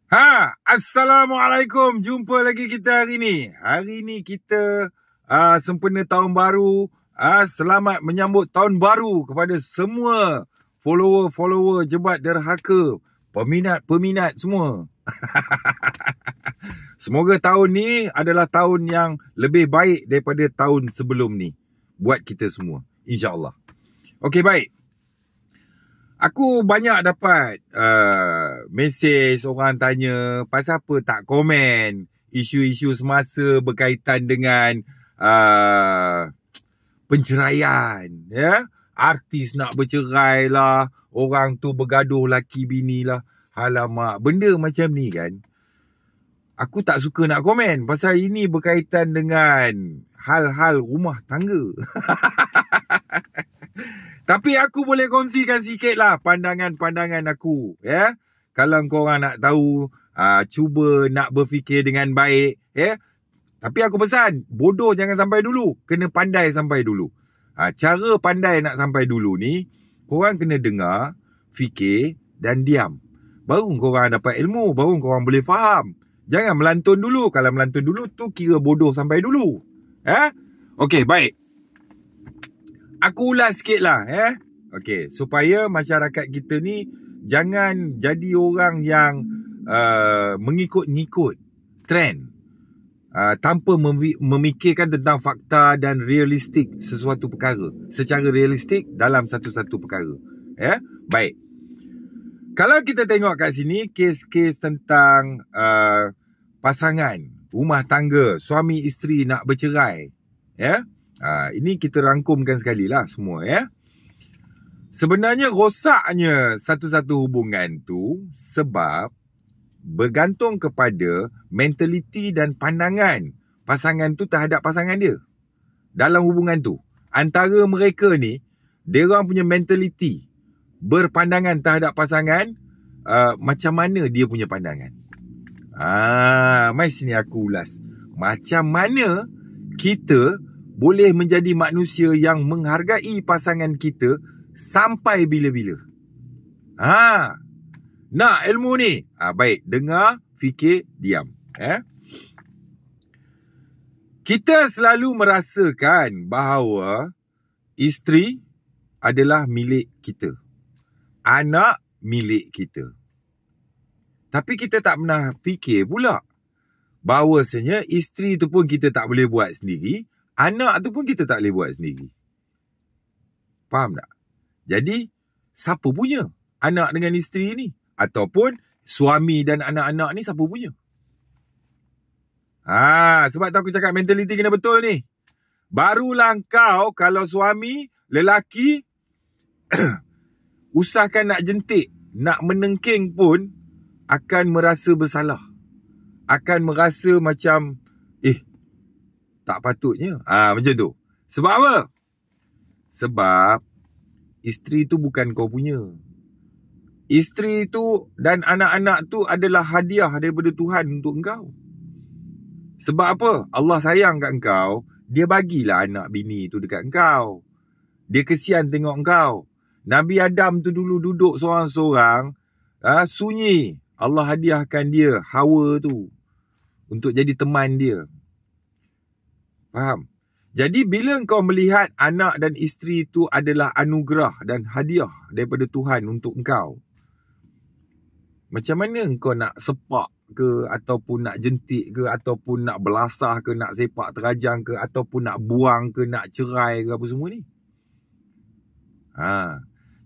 Assalamualaikum. Jumpa lagi kita hari ni. Hari ni kita sempena tahun baru. Selamat menyambut tahun baru kepada semua follower-follower Jebat Derhaka, peminat-peminat semua. Semoga tahun ni adalah tahun yang lebih baik daripada tahun sebelum ni buat kita semua, insya-Allah. Okey, baik. Aku banyak dapat mesej orang tanya pasal apa tak komen isu-isu semasa berkaitan dengan penceraian, ya. Artis nak bercerai lah, orang tu bergaduh laki bini lah. Alamak, benda macam ni kan, aku tak suka nak komen pasal ini berkaitan dengan hal-hal rumah tangga. Tapi aku boleh kongsikan sikit lah pandangan-pandangan aku, ya. Kalau korang nak tahu, cuba nak berfikir dengan baik, ya. Tapi aku pesan, bodoh jangan sampai dulu, kena pandai sampai dulu. Cara pandai nak sampai dulu ni, korang kena dengar, fikir dan diam. Baru korang dapat ilmu, baru korang boleh faham. Jangan melantun dulu. Kalau melantun dulu tu kira bodoh sampai dulu. Okey, baik. Aku ulas sikit lah, Okey, supaya masyarakat kita ni jangan jadi orang yang mengikut-ngikut trend, tanpa memikirkan tentang fakta dan realistik sesuatu perkara, secara realistik dalam satu-satu perkara. Baik. Kalau kita tengok kat sini, kes-kes tentang pasangan, rumah tangga, suami isteri nak bercerai, ini kita rangkumkan sekali lah semua, Sebenarnya rosaknya satu-satu hubungan tu sebab bergantung kepada mentaliti dan pandangan pasangan tu terhadap pasangan dia. Dalam hubungan tu, antara mereka ni, dia orang punya mentaliti, berpandangan terhadap pasangan, macam mana dia punya pandangan. Mari sini aku ulas. Macam mana kita boleh menjadi manusia yang menghargai pasangan kita sampai bila-bila. Nak ilmu ni? Baik, dengar, fikir, diam. Kita selalu merasakan bahawa isteri adalah milik kita, anak milik kita. Tapi kita tak pernah fikir pula bahawasanya isteri tu pun kita tak boleh buat sendiri, anak tu pun kita tak boleh buat sendiri. Faham tak? Jadi, siapa punya anak dengan isteri ni? Ataupun suami dan anak-anak ni siapa punya? Sebab tu aku cakap mentaliti kena betul ni. Barulah kau kalau suami, lelaki, usahakan nak jentik, nak menengking pun akan merasa bersalah. Akan merasa macam, tak patutnya. Macam tu. Sebab apa? Sebab isteri tu bukan kau punya. Isteri tu dan anak-anak tu adalah hadiah daripada Tuhan untuk engkau. Sebab apa? Allah sayang kat engkau, dia bagilah anak bini tu dekat engkau. Dia kesian tengok engkau. Nabi Adam tu dulu duduk seorang-seorang, sunyi. Allah hadiahkan dia Hawa tu untuk jadi teman dia. Faham? Jadi bila engkau melihat anak dan isteri itu adalah anugerah dan hadiah daripada Tuhan untuk engkau, macam mana engkau nak sepak ke, ataupun nak jentik ke, ataupun nak belasah ke, nak sepak terajang ke, ataupun nak buang ke, nak cerai ke, apa semua ni?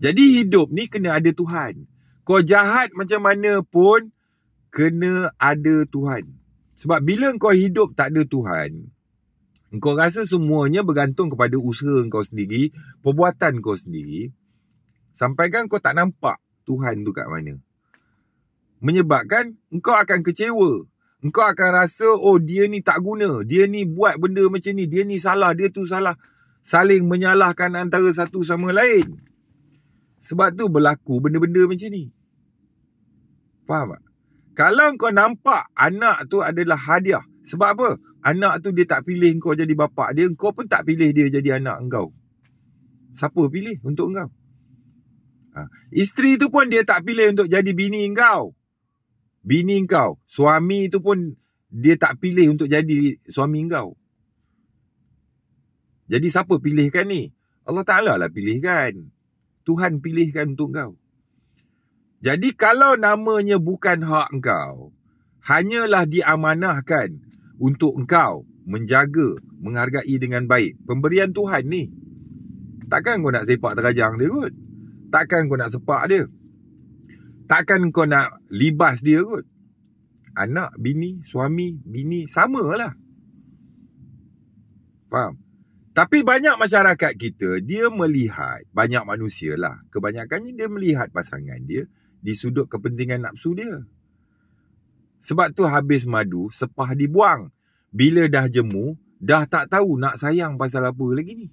Jadi hidup ni kena ada Tuhan. Kau jahat macam mana pun kena ada Tuhan. Sebab bila engkau hidup tak ada Tuhan, engkau rasa semuanya bergantung kepada usaha engkau sendiri, perbuatan kau sendiri, sampaikan kau tak nampak Tuhan tu kat mana. Menyebabkan engkau akan kecewa. Engkau akan rasa, dia ni tak guna, dia ni buat benda macam ni, dia ni salah, dia tu salah. Saling menyalahkan antara satu sama lain. Sebab tu berlaku benda-benda macam ni. Faham tak? Kalau kau nampak anak tu adalah hadiah. Sebab apa? Anak tu dia tak pilih kau jadi bapa dia, kau pun tak pilih dia jadi anak engkau. Siapa pilih untuk engkau? Isteri tu pun dia tak pilih untuk jadi bini engkau. bini kau, suami tu pun dia tak pilih untuk jadi suami kau. Jadi siapa pilihkan ni? Allah Ta'ala lah pilihkan. Tuhan pilihkan untuk kau. Jadi kalau namanya bukan hak kau, hanyalah diamanahkan untuk engkau menjaga, menghargai dengan baik. Pemberian Tuhan ni. Takkan kau nak sepak terajang dia kot. Takkan kau nak sepak dia. Takkan kau nak libas dia kot. Anak, bini, suami, bini, samalah. Faham? Tapi banyak masyarakat kita, dia melihat, banyak manusia lah, kebanyakannya dia melihat pasangan dia di sudut kepentingan nafsu dia. Sebab tu habis madu, sepah dibuang. Bila dah jemu, dah tak tahu nak sayang pasal apa lagi ni.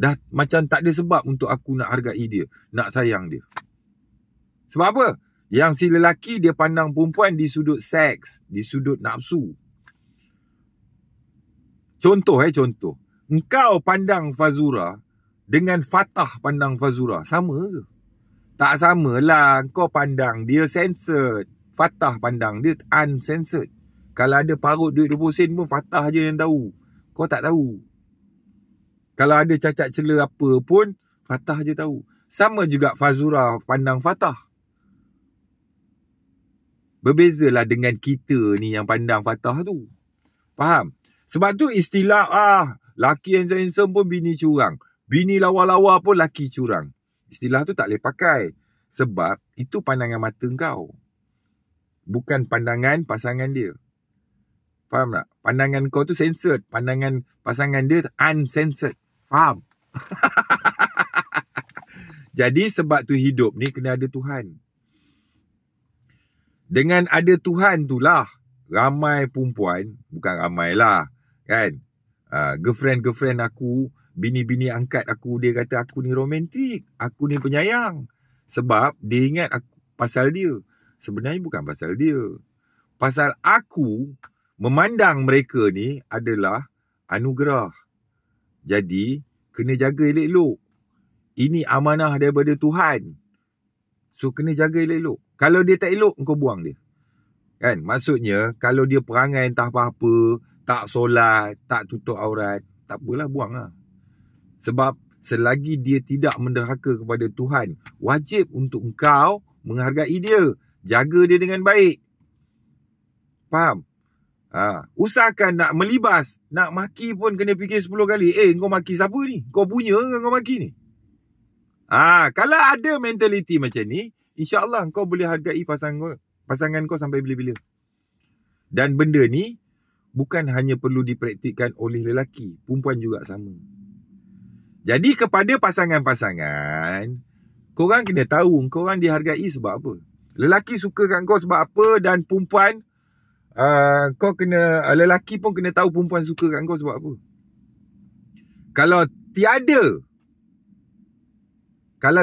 Dah macam tak ada sebab untuk aku nak hargai dia, nak sayang dia. Sebab apa? Yang si lelaki dia pandang perempuan di sudut seks, di sudut nafsu. Contoh. Engkau pandang Fazura dengan Fatah pandang Fazura, sama ke? Tak samalah. Kau pandang dia censored, Fatah pandang dia uncensored. Kalau ada parut duit 20 sen pun Fatah je yang tahu. Kau tak tahu. Kalau ada cacat cela apa pun Fatah je tahu. Sama juga Fazura pandang Fatah. Berbezalah dengan kita ni yang pandang Fatah tu. Faham? Sebab tu istilah laki yang handsome pun bini curang. Bini lawa-lawa pun laki curang. Istilah tu tak boleh pakai. Sebab itu pandangan mata kau. Bukan pandangan pasangan dia. Faham tak? Pandangan kau tu censored. Pandangan pasangan dia uncensored. Faham? Jadi sebab tu hidup ni kena ada Tuhan. Dengan ada Tuhan tu lah, ramai perempuan, bukan ramai lah, kan? Girlfriend aku, bini-bini angkat aku, dia kata aku ni romantik, aku ni penyayang. Sebab dia ingat aku pasal dia. Sebenarnya bukan pasal dia. Pasal aku memandang mereka ni adalah anugerah. Jadi, kena jaga elok-elok. Ini amanah daripada Tuhan. So, kena jaga elok-elok. Kalau dia tak elok, kau buang dia. Kan? Maksudnya, kalau dia perangai entah apa-apa, tak solat, tak tutup aurat, tak apalah, buang lah. Sebab, selagi dia tidak menderhaka kepada Tuhan, wajib untuk engkau menghargai dia. Jaga dia dengan baik. Faham? Usahakan nak melibas, nak maki pun kena fikir 10 kali. Kau maki siapa ni? Kau punya ke kau maki ni? Kalau ada mentaliti macam ni, insya-Allah kau boleh hargai pasangan kau sampai bila-bila. Dan benda ni bukan hanya perlu dipraktikkan oleh lelaki, perempuan juga sama. Jadi kepada pasangan-pasangan, korang kena tahu korang dihargai sebab apa. Lelaki suka kat kau sebab apa, dan perempuan lelaki pun kena tahu perempuan suka kat kau sebab apa. Kalau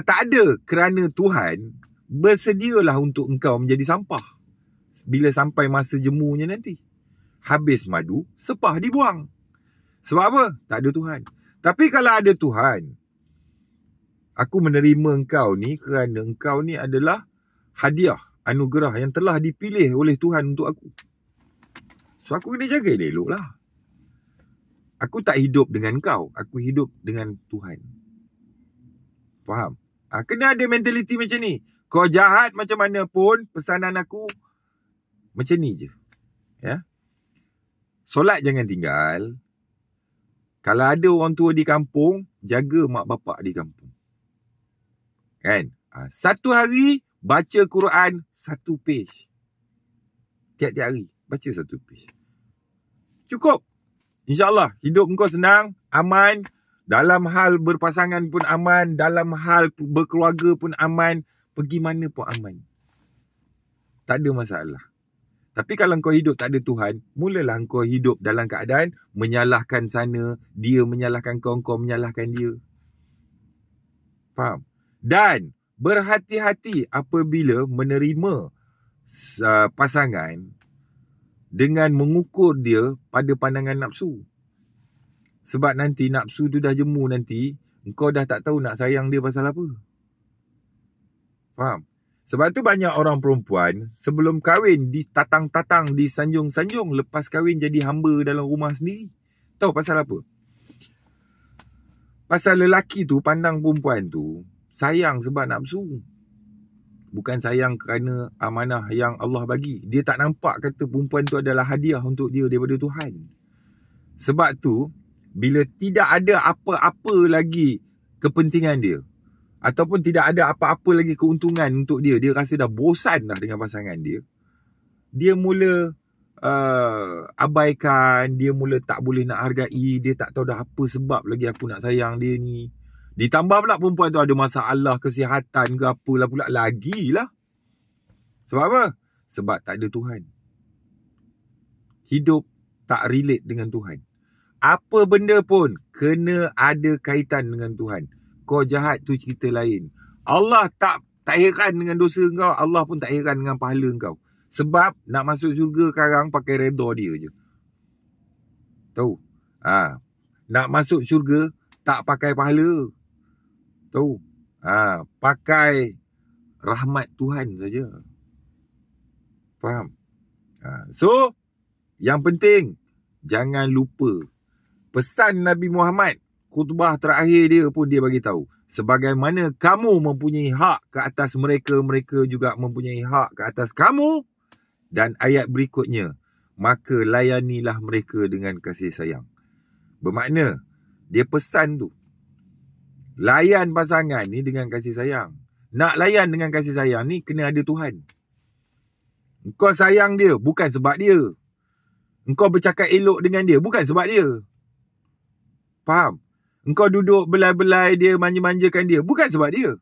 tak ada kerana Tuhan, bersedialah untuk engkau menjadi sampah. Bila sampai masa jemunya nanti, habis madu, sepah dibuang. Sebab apa? Tak ada Tuhan. Tapi kalau ada Tuhan, aku menerima engkau ni kerana engkau ni adalah hadiah, anugerah yang telah dipilih oleh Tuhan untuk aku. So aku kena jaga dia elok lah. Aku tak hidup dengan kau, aku hidup dengan Tuhan. Faham? Kena ada mentaliti macam ni. Kau jahat macam mana pun, pesanan aku macam ni je. Ya. Solat jangan tinggal. Kalau ada orang tua di kampung, jaga mak bapak di kampung. Kan? Satu hari baca Quran 1 page. Tiap-tiap hari baca 1 page. Cukup. InsyaAllah hidup kau senang, aman. Dalam hal berpasangan pun aman. Dalam hal berkeluarga pun aman. Pergi mana pun aman. Tak ada masalah. Tapi kalau kau hidup tak ada Tuhan, mulalah kau hidup dalam keadaan menyalahkan sana, dia menyalahkan kau, kau menyalahkan dia. Faham? Dan berhati-hati apabila menerima pasangan dengan mengukur dia pada pandangan nafsu. Sebab nanti nafsu tu dah jemu nanti, engkau dah tak tahu nak sayang dia pasal apa. Faham? Sebab tu banyak orang perempuan sebelum kahwin ditatang-tatang, disanjung-sanjung, lepas kahwin jadi hamba dalam rumah sendiri. Tahu pasal apa? Pasal lelaki tu pandang perempuan tu sayang sebab nafsu. Bukan sayang kerana amanah yang Allah bagi. Dia tak nampak kata perempuan tu adalah hadiah untuk dia daripada Tuhan. Sebab tu, bila tidak ada apa-apa lagi kepentingan dia, ataupun tidak ada apa-apa lagi keuntungan untuk dia, dia rasa dah bosan dah dengan pasangan dia, dia mula abaikan, dia mula tak boleh nak hargai, dia tak tahu dah apa sebab lagi aku nak sayang dia ni. Ditambah pula perempuan tu ada masalah kesihatan ke apalah pula lagilah. Sebab apa? Sebab tak ada Tuhan. Hidup tak relate dengan Tuhan. Apa benda pun kena ada kaitan dengan Tuhan. Kau jahat tu cerita lain. Allah tak heran dengan dosa kau, Allah pun tak heran dengan pahala kau. Sebab nak masuk syurga sekarang pakai redha dia je. Tahu? Nak masuk syurga tak pakai pahala. Tahu? Pakai rahmat Tuhan saja. Faham? So, yang penting jangan lupa pesan Nabi Muhammad, khutbah terakhir dia pun dia bagi tahu, sebagaimana kamu mempunyai hak ke atas mereka, mereka juga mempunyai hak ke atas kamu. Dan ayat berikutnya, maka layanilah mereka dengan kasih sayang. Bermakna, dia pesan tu, layan pasangan ni dengan kasih sayang. Nak layan dengan kasih sayang ni, kena ada Tuhan. Engkau sayang dia, bukan sebab dia. Engkau bercakap elok dengan dia, bukan sebab dia. Faham? Engkau duduk belai-belai dia, manja-manjakan dia, bukan sebab dia.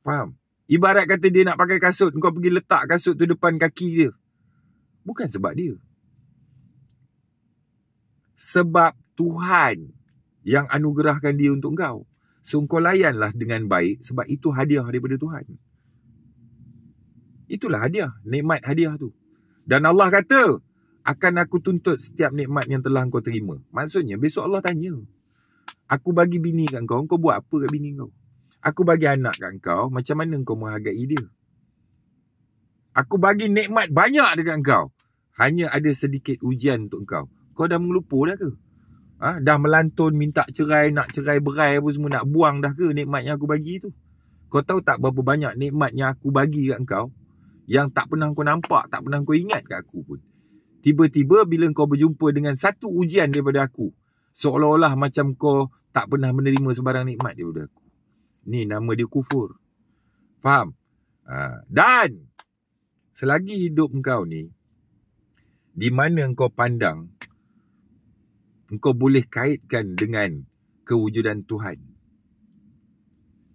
Faham? Ibarat kata dia nak pakai kasut, engkau pergi letak kasut tu depan kaki dia, bukan sebab dia. Sebab Tuhan yang anugerahkan dia untuk engkau. So engkau layanlah dengan baik, sebab itu hadiah daripada Tuhan. Itulah hadiah, nikmat hadiah tu. Dan Allah kata, akan aku tuntut setiap nikmat yang telah engkau terima. Maksudnya besok Allah tanya, aku bagi bini kat kau, kau buat apa kat bini kau? Aku bagi anak kat kau, macam mana kau menghargai dia? Aku bagi nikmat banyak dekat kau, hanya ada sedikit ujian untuk kau. Kau dah mengelupa dah ke? Dah melantun, minta cerai, nak cerai berai apa semua, nak buang dah ke nikmat yang aku bagi tu? Kau tahu tak berapa banyak nikmat yang aku bagi kat kau, yang tak pernah kau nampak, tak pernah kau ingat kat aku pun. Tiba-tiba bila kau berjumpa dengan satu ujian daripada aku, seolah-olah macam kau tak pernah menerima sebarang nikmat daripada aku. Ni nama dia kufur. Faham? Dan selagi hidup engkau ni, di mana engkau pandang, engkau boleh kaitkan dengan kewujudan Tuhan.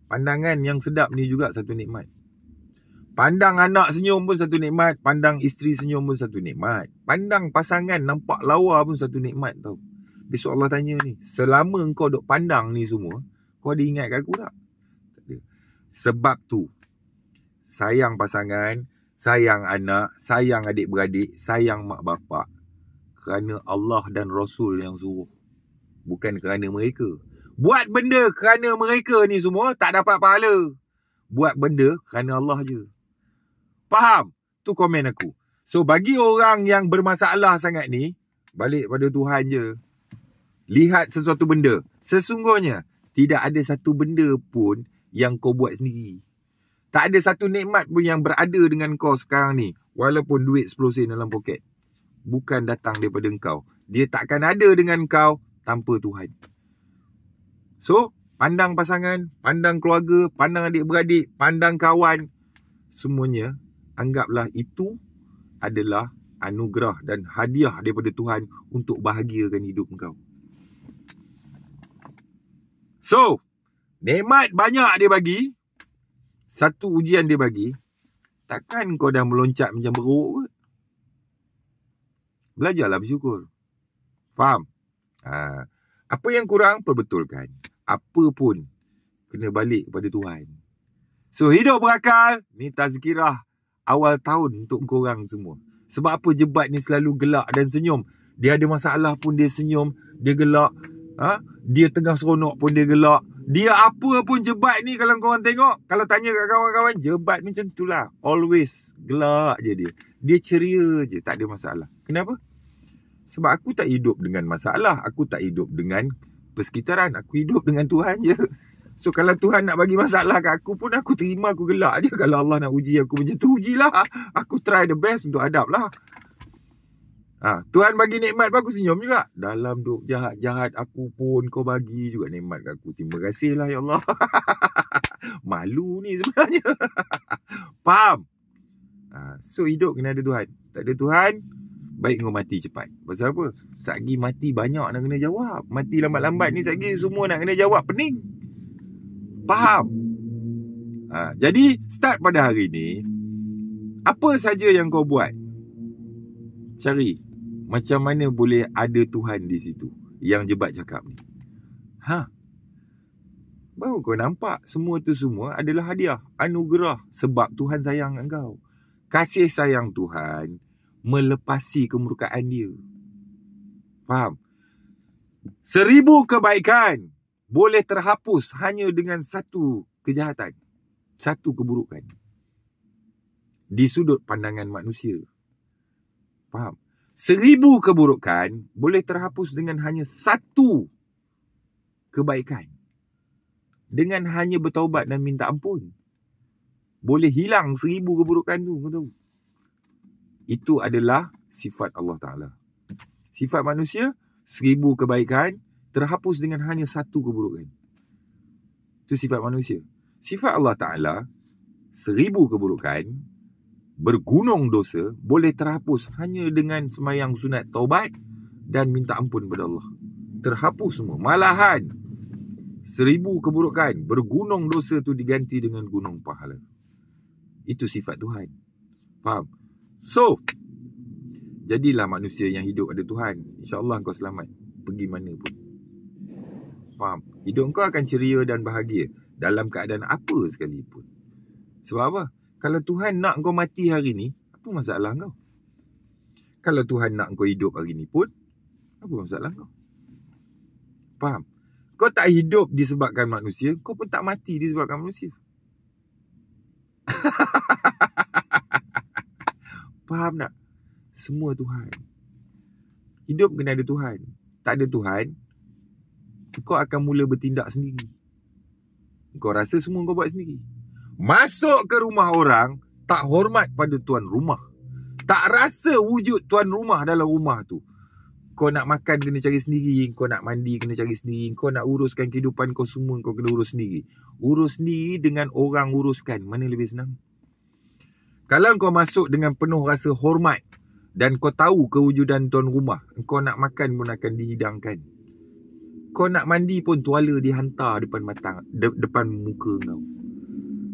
Pandangan yang sedap ni juga satu nikmat. Pandang anak senyum pun satu nikmat. Pandang isteri senyum pun satu nikmat. Pandang pasangan nampak lawa pun satu nikmat tau. Besok Allah tanya ni, selama engkau duk pandang ni semua, kau ada ingat kat aku tak? Tak ada. Sebab tu, sayang pasangan, sayang anak, sayang adik-beradik, sayang mak bapak, kerana Allah dan Rasul yang suruh, bukan kerana mereka. Buat benda kerana mereka ni semua tak dapat pahala. Buat benda kerana Allah je. Faham? Tu komen aku. So bagi orang yang bermasalah sangat ni, balik pada Tuhan je. Lihat sesuatu benda. Sesungguhnya tidak ada satu benda pun yang kau buat sendiri. Tak ada satu nikmat pun yang berada dengan kau sekarang ni, walaupun duit 10 sen dalam poket, bukan datang daripada kau. Dia takkan ada dengan kau tanpa Tuhan. So, pandang pasangan, pandang keluarga, pandang adik-beradik, pandang kawan, semuanya anggaplah itu adalah anugerah dan hadiah daripada Tuhan untuk bahagiakan hidup kau. So, nikmat banyak dia bagi, satu ujian dia bagi, takkan kau dah meloncat macam beruk ke? Belajarlah bersyukur. Faham? Apa yang kurang, perbetulkan. Apa pun, kena balik kepada Tuhan. So, hidup berakal, ni tazkirah awal tahun untuk korang semua. Sebab apa Jebat ni selalu gelak dan senyum? Dia ada masalah pun dia senyum, dia gelak. Dia tengah seronok pun dia gelak. Dia apa pun jebat ni kalau korang tengok. Kalau tanya kat kawan-kawan, jebat macam tu lah. Always gelak je dia. Dia ceria je, tak ada masalah. Kenapa? Sebab aku tak hidup dengan masalah. Aku tak hidup dengan persekitaran. Aku hidup dengan Tuhan je. So kalau Tuhan nak bagi masalah kat aku pun, aku terima, aku gelak je. Kalau Allah nak uji aku macam tu, ujilah. Aku try the best untuk hadap lah. Tuhan bagi nikmat pun aku senyum juga. Dalam duk jahat-jahat aku pun kau bagi juga nikmat kat aku. Terima kasih lah ya Allah. Malu ni sebenarnya. Faham? So hidup kena ada Tuhan. Tak ada Tuhan, baik kau mati cepat. Pasal apa? Satgi mati banyak nak kena jawab. Mati lambat-lambat ni satgi semua nak kena jawab. Pening. Faham? Jadi start pada hari ni, apa saja yang kau buat, cari macam mana boleh ada Tuhan di situ. Yang Jebat cakap ni. Baru kau nampak semua tu semua adalah hadiah, anugerah. Sebab Tuhan sayang engkau. Kasih sayang Tuhan melepasi kemurkaan dia. Faham? 1000 kebaikan boleh terhapus hanya dengan satu kejahatan, satu keburukan. Di sudut pandangan manusia. Faham? 1000 keburukan boleh terhapus dengan hanya satu kebaikan. Dengan hanya bertaubat dan minta ampun. Boleh hilang 1000 keburukan tu, kau tahu. Itu adalah sifat Allah Ta'ala. Sifat manusia, 1000 kebaikan terhapus dengan hanya satu keburukan. Itu sifat manusia. Sifat Allah Ta'ala, 1000 keburukan, bergunung dosa, boleh terhapus hanya dengan semayang sunat taubat dan minta ampun kepada Allah. Terhapus semua. Malahan 1000 keburukan, bergunung dosa tu diganti dengan gunung pahala. Itu sifat Tuhan. Faham? So, jadilah manusia yang hidup ada Tuhan. InsyaAllah kau selamat. Pergi mana pun. Faham? Hidup kau akan ceria dan bahagia dalam keadaan apa sekalipun. Sebab apa? Kalau Tuhan nak kau mati hari ni, apa masalah kau? Kalau Tuhan nak kau hidup hari ni pun, apa masalah kau? Faham? Kau tak hidup disebabkan manusia, kau pun tak mati disebabkan manusia. Faham tak? Semua Tuhan. Hidup kena ada Tuhan. Tak ada Tuhan, kau akan mula bertindak sendiri. Kau rasa semua kau buat sendiri. Masuk ke rumah orang, tak hormat pada tuan rumah. Tak rasa wujud tuan rumah dalam rumah tu. Kau nak makan kena cari sendiri. Kau nak mandi kena cari sendiri. Kau nak uruskan kehidupan kau semua, kau kena urus sendiri. Urus sendiri dengan orang uruskan. Mana lebih senang? Kalau kau masuk dengan penuh rasa hormat dan kau tahu kewujudan tuan rumah, kau nak makan pun akan dihidangkan. Kau nak mandi pun tuala dihantar depan depan muka kau.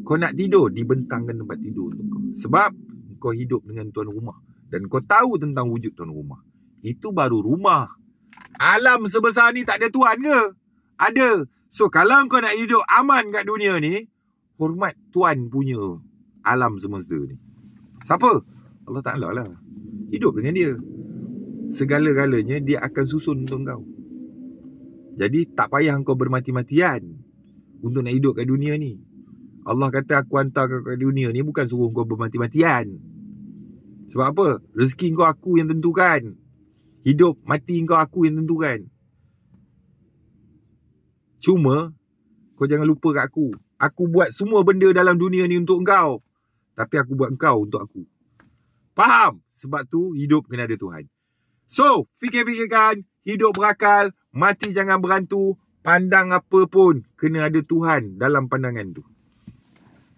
Kau nak tidur, dibentangkan tempat tidur untuk kau. Sebab kau hidup dengan tuan rumah. Dan kau tahu tentang wujud tuan rumah. Itu baru rumah. Alam sebesar ni tak ada tuan ke? Ada. So kalau kau nak hidup aman kat dunia ni, hormat tuan punya alam semesta ni. Siapa? Allah Ta'ala lah. Hidup dengan dia. Segala-galanya dia akan susun untuk kau. Jadi tak payah kau bermati-matian untuk nak hidup kat dunia ni. Allah kata aku hantar kau ke dunia ni bukan suruh kau bermati-matian. Sebab apa? Rezeki kau aku yang tentukan. Hidup mati kau aku yang tentukan. Cuma kau jangan lupa kat aku. Aku buat semua benda dalam dunia ni untuk kau. Tapi aku buat kau untuk aku. Faham? Sebab tu hidup kena ada Tuhan. So, fikir-fikirkan, hidup berakal, mati jangan berantu, pandang apa pun kena ada Tuhan dalam pandangan tu.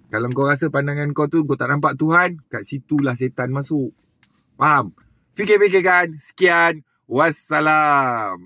Kalau kau rasa pandangan kau tu kau tak nampak Tuhan, kat situlah setan masuk. Faham? Fikir-fikirkan. Sekian. Wassalam.